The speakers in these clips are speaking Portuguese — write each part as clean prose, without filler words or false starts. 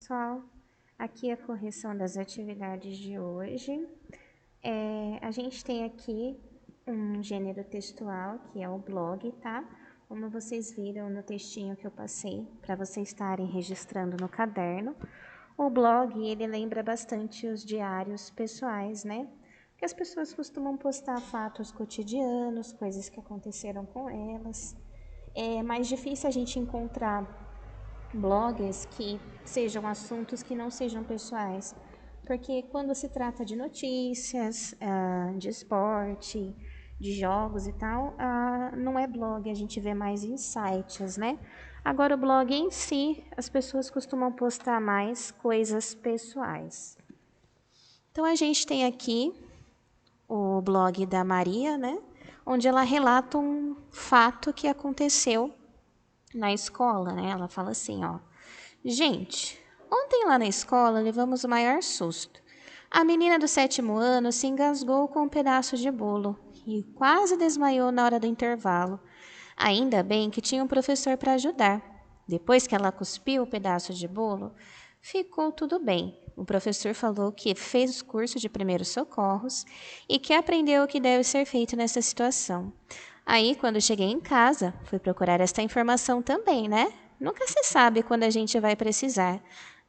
pessoal, aqui é a correção das atividades de hoje. A gente tem aqui um gênero textual, que é o blog, tá? Como vocês viram no textinho que eu passei, para vocês estarem registrando no caderno. O blog, ele lembra bastante os diários pessoais, né? Que as pessoas costumam postar fatos cotidianos, coisas que aconteceram com elas. É mais difícil a gente encontrar blogs que sejam assuntos que não sejam pessoais, porque quando se trata de notícias, de esporte, de jogos e tal, não é blog, a gente vê mais em sites, né? Agora o blog em si, as pessoas costumam postar mais coisas pessoais. Então a gente tem aqui o blog da Maria, né? Onde ela relata um fato que aconteceu na escola, né? Ela fala assim, ó: gente, ontem lá na escola levamos o maior susto. A menina do 7º ano se engasgou com um pedaço de bolo e quase desmaiou na hora do intervalo. Ainda bem que tinha um professor para ajudar. Depois que ela cuspiu o pedaço de bolo, ficou tudo bem. O professor falou que fez curso de primeiros socorros e que aprendeu o que deve ser feito nessa situação. Aí, quando cheguei em casa, fui procurar esta informação também, né? Nunca se sabe quando a gente vai precisar.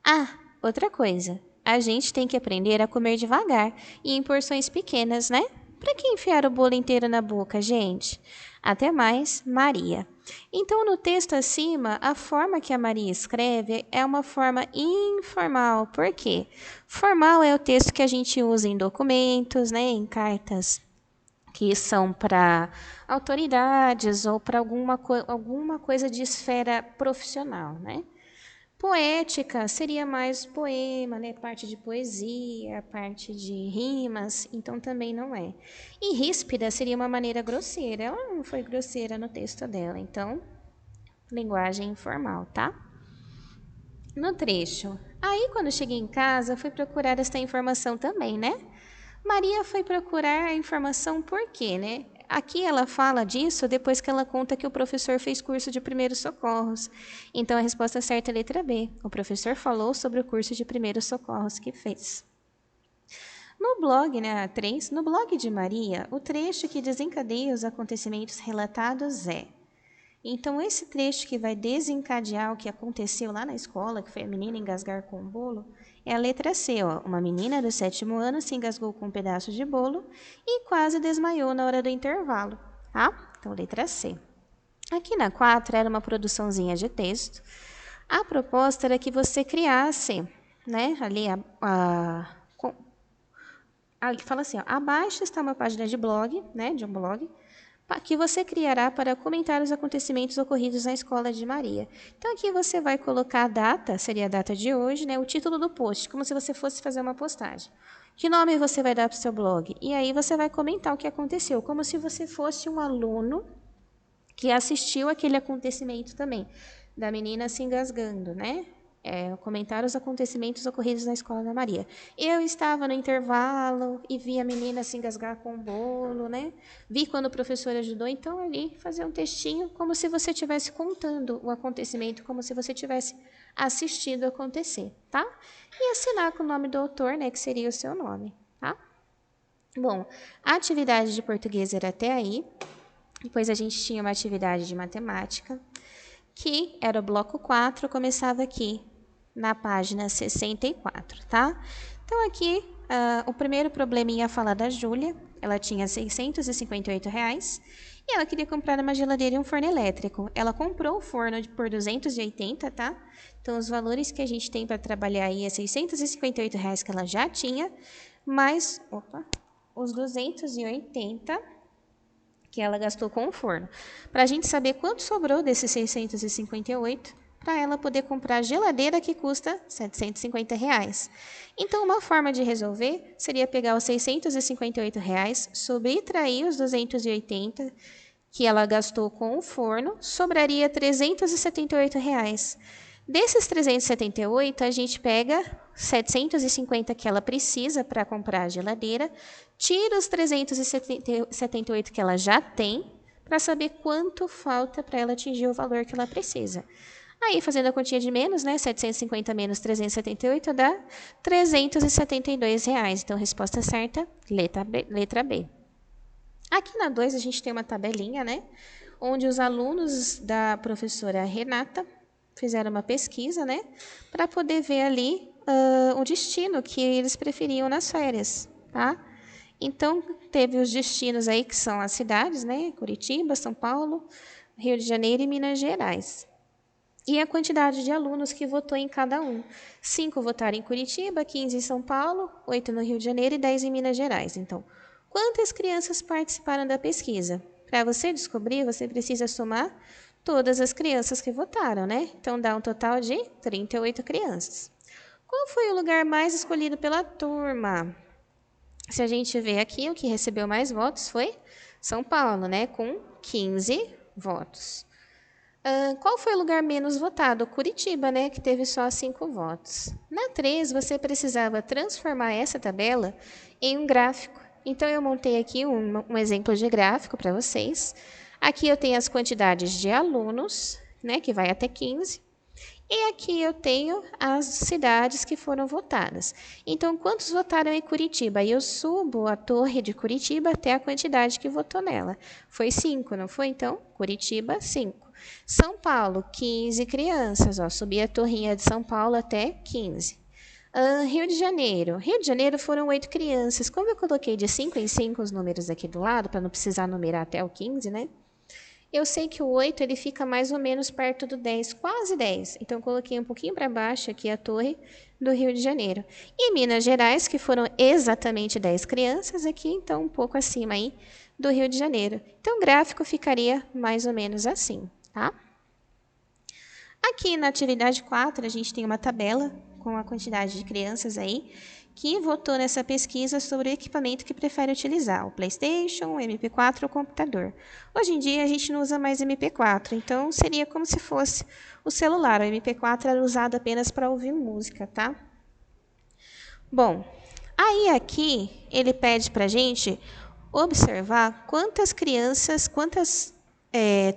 Ah, outra coisa. A gente tem que aprender a comer devagar e em porções pequenas, né? Para que enfiar o bolo inteiro na boca, gente? Até mais, Maria. Então, no texto acima, a forma que a Maria escreve é uma forma informal. Por quê? Formal é o texto que a gente usa em documentos, né, em cartas que são para autoridades ou para alguma coisa de esfera profissional, né? Poética seria mais poema, né? Parte de poesia, parte de rimas, então também não é. E ríspida seria uma maneira grosseira. Ela não foi grosseira no texto dela, então, linguagem informal, tá? No trecho. Aí, quando cheguei em casa, fui procurar esta informação também, né? Maria foi procurar a informação por quê, né? Aqui ela fala disso depois que ela conta que o professor fez curso de primeiros socorros. Então a resposta certa é a letra B. O professor falou sobre o curso de primeiros socorros que fez. No blog, né, a 3, no blog de Maria, o trecho que desencadeia os acontecimentos relatados é: então, esse trecho que vai desencadear o que aconteceu lá na escola, que foi a menina engasgar com o bolo, é a letra C, ó. Uma menina do 7º ano se engasgou com um pedaço de bolo e quase desmaiou na hora do intervalo, tá? Então, letra C. Aqui na 4 era uma produçãozinha de texto. A proposta era que você criasse, né, ali fala assim, ó, abaixo está uma página de blog, né, de um blog, que você criará para comentar os acontecimentos ocorridos na escola de Maria. Então, aqui você vai colocar a data, seria a data de hoje, né, o título do post, como se você fosse fazer uma postagem. Que nome você vai dar para o seu blog? E aí você vai comentar o que aconteceu, como se você fosse um aluno que assistiu aquele acontecimento também, da menina se engasgando, né? Comentar os acontecimentos ocorridos na escola da Maria. Eu estava no intervalo e vi a menina se engasgar com o bolo, né? Vi quando o professor ajudou, então ali fazer um textinho como se você estivesse contando o acontecimento, como se você tivesse assistido acontecer, tá? E assinar com o nome do autor, né? Que seria o seu nome, tá? Bom, a atividade de português era até aí. Depois a gente tinha uma atividade de matemática, que era o bloco 4, começava aqui na página 64, tá? Então, aqui, o primeiro probleminha fala da Júlia. Ela tinha R$ 658 e ela queria comprar uma geladeira e um forno elétrico. Ela comprou o forno por 280, tá? Então, os valores que a gente tem para trabalhar aí é R$ 658 que ela já tinha, mais os 280 que ela gastou com o forno. Para a gente saber quanto sobrou desses 658, para ela poder comprar a geladeira que custa R$ 750. Então, uma forma de resolver seria pegar os R$ 658, subtrair os 280 que ela gastou com o forno, sobraria R$ 378. Desses 378, a gente pega 750 que ela precisa para comprar a geladeira, tira os 378 que ela já tem, para saber quanto falta para ela atingir o valor que ela precisa. Aí, fazendo a continha de menos, né? 750 menos 378 dá R$ 372. Então, resposta certa, letra B. Aqui na 2, a gente tem uma tabelinha, né? Onde os alunos da professora Renata fizeram uma pesquisa, né? Para poder ver ali o destino que eles preferiam nas férias, tá? Então, teve os destinos aí, que são as cidades, né? Curitiba, São Paulo, Rio de Janeiro e Minas Gerais. E a quantidade de alunos que votou em cada um. 5 votaram em Curitiba, 15 em São Paulo, 8 no Rio de Janeiro e 10 em Minas Gerais. Então, quantas crianças participaram da pesquisa? Para você descobrir, você precisa somar todas as crianças que votaram, né? Então, dá um total de 38 crianças. Qual foi o lugar mais escolhido pela turma? Se a gente vê aqui, o que recebeu mais votos foi São Paulo, né? Com 15 votos. Qual foi o lugar menos votado? Curitiba, né? Que teve só 5 votos. Na 3, você precisava transformar essa tabela em um gráfico. Então, eu montei aqui um exemplo de gráfico para vocês. Aqui eu tenho as quantidades de alunos, né? Que vai até 15. E aqui eu tenho as cidades que foram votadas. Então, quantos votaram em Curitiba? E eu subo a torre de Curitiba até a quantidade que votou nela. Foi 5, não foi? Então, Curitiba, 5. São Paulo, 15 crianças. Ó, subi a torrinha de São Paulo até 15. Rio de Janeiro. Rio de Janeiro foram 8 crianças. Como eu coloquei de 5 em 5 os números aqui do lado, para não precisar numerar até o 15, né? Eu sei que o 8 ele fica mais ou menos perto do 10, quase 10. Então, coloquei um pouquinho para baixo aqui a torre do Rio de Janeiro. E Minas Gerais, que foram exatamente 10 crianças, aqui, então, um pouco acima aí do Rio de Janeiro. Então, o gráfico ficaria mais ou menos assim, tá? Aqui na atividade 4, a gente tem uma tabela com a quantidade de crianças aí que votou nessa pesquisa sobre o equipamento que prefere utilizar, o PlayStation, o MP4 ou o computador. Hoje em dia, a gente não usa mais MP4, então seria como se fosse o celular. O MP4 era usado apenas para ouvir música, tá? Bom, aí aqui ele pede para a gente observar quantas crianças, quantas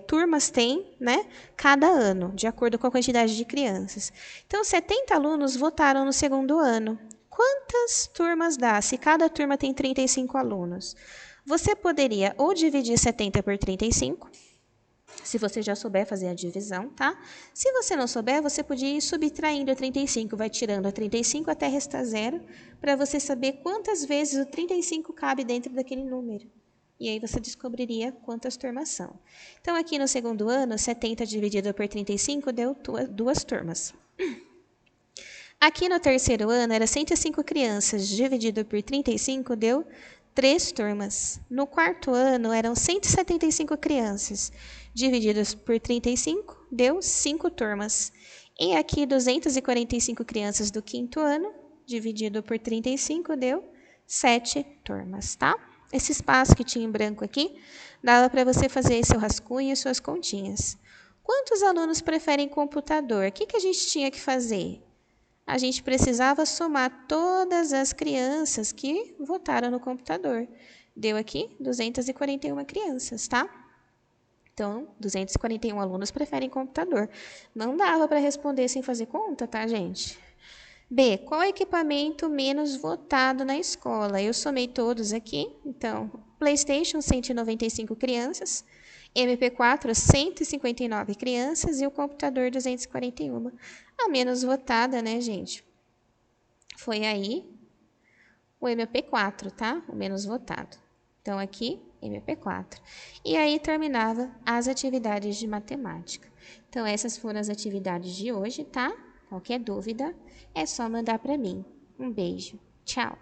turmas tem, né, cada ano, de acordo com a quantidade de crianças. Então, 70 alunos votaram no segundo ano. Quantas turmas dá se cada turma tem 35 alunos? Você poderia ou dividir 70 por 35, se você já souber fazer a divisão, tá? Se você não souber, você podia ir subtraindo a 35, vai tirando a 35 até restar 0, para você saber quantas vezes o 35 cabe dentro daquele número. E aí você descobriria quantas turmas são. Então, aqui no segundo ano, 70 dividido por 35 deu 2 turmas. Aqui no terceiro ano, era 105 crianças, dividido por 35 deu 3 turmas. No quarto ano, eram 175 crianças, divididos por 35, deu 5 turmas. E aqui, 245 crianças do quinto ano, dividido por 35, deu 7 turmas, tá? Esse espaço que tinha em branco aqui, dava para você fazer seu rascunho e suas continhas. Quantos alunos preferem computador? O que a gente tinha que fazer? A gente precisava somar todas as crianças que votaram no computador. Deu aqui 241 crianças, tá? Então, 241 alunos preferem computador. Não dava para responder sem fazer conta, tá, gente? B, qual equipamento menos votado na escola? Eu somei todos aqui. Então, PlayStation, 195 crianças. MP4, 159 crianças. E o computador, 241. A menos votada, né, gente? Foi aí o MP4, tá? O menos votado. Então, aqui, MP4. E aí terminava as atividades de matemática. Então, essas foram as atividades de hoje, tá? Qualquer dúvida, é só mandar para mim. Um beijo. Tchau.